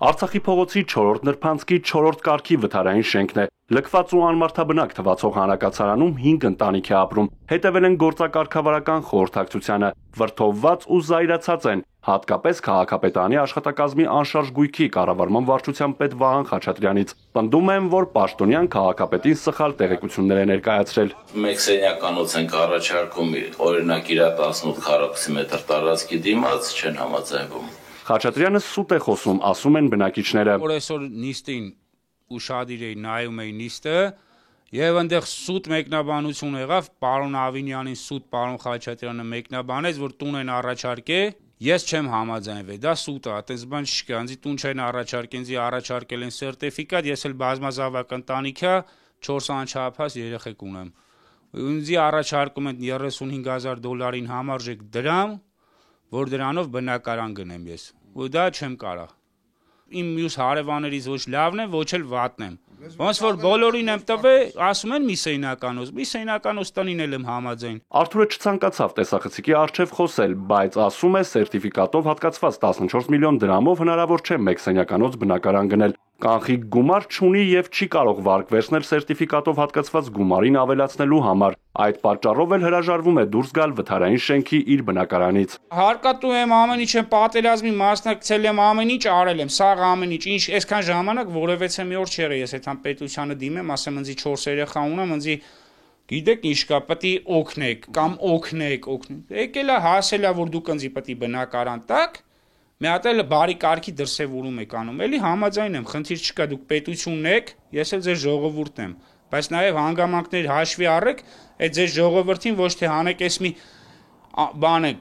Արցախի փողոցի 4-րդ նրբանցքի 4-րդ կարգի վթարային շենքն է։ Լքված ու անմարդաբնակ թվացող հանրակացարանում 5 ընտանիք է ապրում։ Հետևել են գործակարգավարական խորհրդակցությանը, վրդովված ու զայրացած են, հատկապես քաղաքապետարանի աշխատակազմի անշարժ գույքի կառավարման վարչության պետ Վահան Խաչատրյանից։ Պնդում են, որ պաշտոնյան քաղաքապետին սխալ տեղեկություններ է ներկայացրել։ Մեկ սենյականոց ենք առաջարկում, օրինակ իր 18 քառակուսի մետր տարածքի դիմաց չեն համաձայնվում։ Խաչատրյանը սուտ է խոսում, ասում են բնակիչները։ Որ այսօր նիստին ուշադիր էի նայում էի նիստը եւ այնտեղ սուտ մեկնաբանություն եղավ, պարոն Ավինյանին սուտ պարոն Խաչատրյանը մեկնաբանեց, որ տուն են առաջարկել, ես չեմ համաձայնվել, դա սուտ է, այդպես բան չկա, ինձ տուն չեն առաջարկել, ինձ առաջարկել են սերտիֆիկատ, ես էլ բազմազավակ ընտանիք է, 4 անչափահաս երեխեք ունեմ։ Ինձ առաջարկում են $35,000 համարժեք դրամ, որ դրանով բնակարան գնեմ ես, ու դա չեմ կարող։ Իմ մյուս հարևաններից ոչ լավն եմ, ոչ էլ վատն եմ։ Ոնց որ բոլորին եմ տվել, ասում են մի սենյականոց տնին էլ եմ համաձայն։ Արթուրը չցանկացավ տեսախցիկի առջև խոսել, բայց ասում է սերտիֆիկատով հատկացված 14 միլիոն դրամով հնարավոր չէ մեկ սենյականոց բնակարան գնել։ Կանխիկ գումար չունի եւ չի կարող վարկ վերցնել սերտիֆիկատով հատկացված գումարին ավելացնելու համար։ Այդ պատճառով էլ հրաժարվում է դուրս գալ վթարային շենքի իր բնակարանից։ Հարկատու եմ, ամեն ինչ եմ, պատերազմի մասնակցել եմ, ամեն ինչ արել եմ, սաղ ամեն ինչ, այսքան ժամանակ որևէ մի օր չեղի, ես այդքան պետությանը դիմեմ, ասեմ ինձ 4 երեխա ունեմ, ինձ գիտեք ինչ կա, պետք է օգնեք կամ օգնեք։ Եկել է հասել է, որ դուք ինձ պետք է բնակարան տաք։ Մի հատ էլ բարի կարգի դրսևորում եք անում, էլի համաձայն եմ, խնդիր չկա, դուք պետությունն եք, ես էլ ձեր ժողովուրդն եմ, բայց նաև հանգամանքներ հաշվի առեք, այդ ձեր ժողովրդին ոչ թե հանեք էս մի բանը,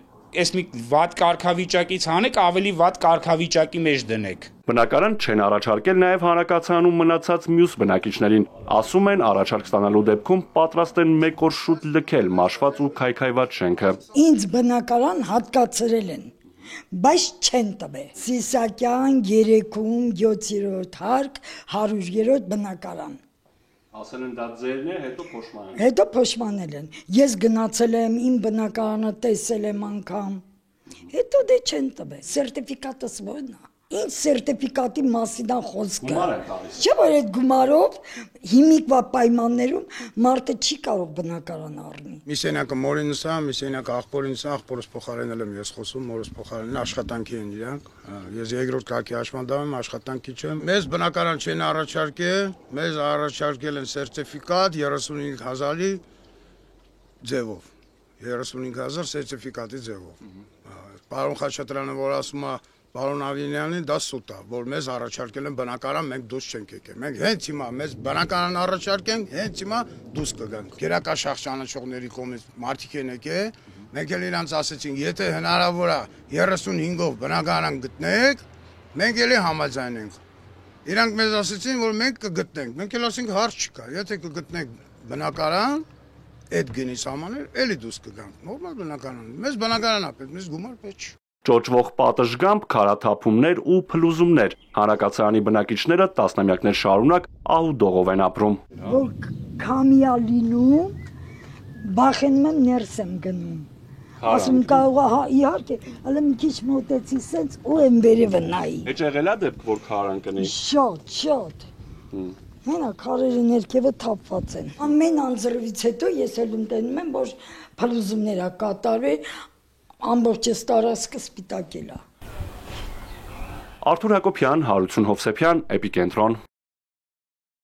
էս մի վատ կարգավիճակից հանեք, ավելի վատ կարգավիճակի մեջ դնեք։ Բնակարան չեն առաջարկել նաև հանրակացարանում մնացած մյուս բնակիչներին, ասում են առաջարկ ստանալու դեպքում պատրաստ են մեկ օր շուտ լքել մաշված ու քայքայված շենքը։ Ինձ բնակարան հատկացրել են, բայց չեն տվել։ Սիսակյան 3-ում 7-րդ հարկ 100-րդ բնակարան։ Ասել են դա ձերն է, հետո փոշմանել են։ Ես գնացել եմ, իմ բնակարանը տեսել եմ անգամ։ Հետո դե չեն տվել։ Սերտիֆիկատս ո՞րն է։ Ինչ սերտիֆիկատի մասին է խոսքը։ Չէ՞ որ այդ գումարով հիմիկվա պայմաններում մարդը չի կարող բնակարան առնի։ Մի սենակը մորինս է, մի սենակը աղբորինս է, աղբորս փոխարինել եմ ես խոսում, մորս փոխարինել աշխատանքի են իրանք։ Ես երկրորդ կարգի հաշմանդամ եմ, աշխատանքի չեմ։ Մեզ բնակարան չեն առաջարկել, մեզ առաջարկել են սերտիֆիկատ 35,000-ի ձևով։ 35,000 սերտիֆիկատի ձևով։ Պարոն Խաչատրյանը որ ասում է Պարոն Ավինյանին դա սուտ է, որ մեզ առաջարկել են բնակարան, մենք դուրս չենք եկել։ Մենք հենց հիմա մեզ բնակարան առաջարկենք, հենց հիմա դուրս կգանք։ Գերակաշախ ճանաչողների կողմից մարդիկ են եկել, մենք էլ իրանց ասեցինք, եթե հնարավոր է 35-ով բնակարան գտնեք, մենք էլի համաձայնենք։ Իրանք մեզ ասեցին, որ մենք կգտնենք, մենք էլ ասենք հարց չկա, եթե կգտնենք բնակարան, այդ գնի սահմաններ, էլի դուրս կգանք։ Նորմալ բնակարան։ Մեզ բնակարան է պետք, մեզ գումար պետք չի։ Ճոճվող պատշգամբ, քարաթափումներ ու փլուզումներ։ Հանրակացարանի բնակիչները տասնամյակներ շարունակ ահուդողով են ապրում։ Որ քամիա լինում, բախենում եմ ներս եմ գնում։ Ասում կարող է, հա, իհարկե, հələ մի քիչ մոտեցի սենց ու եմ վերևը նայի։ Հեչ եղել է դեպք, որ քարան կնի։ Շատ։ Մենակ քարերի ներքևը թափված են։ Ամեն անձրևից հետո ես էլ ընտենում եմ, որ փլուզումներ է կատարվել, ամբողջ տարածքը սպիտակել է։ Արթուր Հակոբյան, Հարություն Հովսեփյան, Էպիկենտրոն։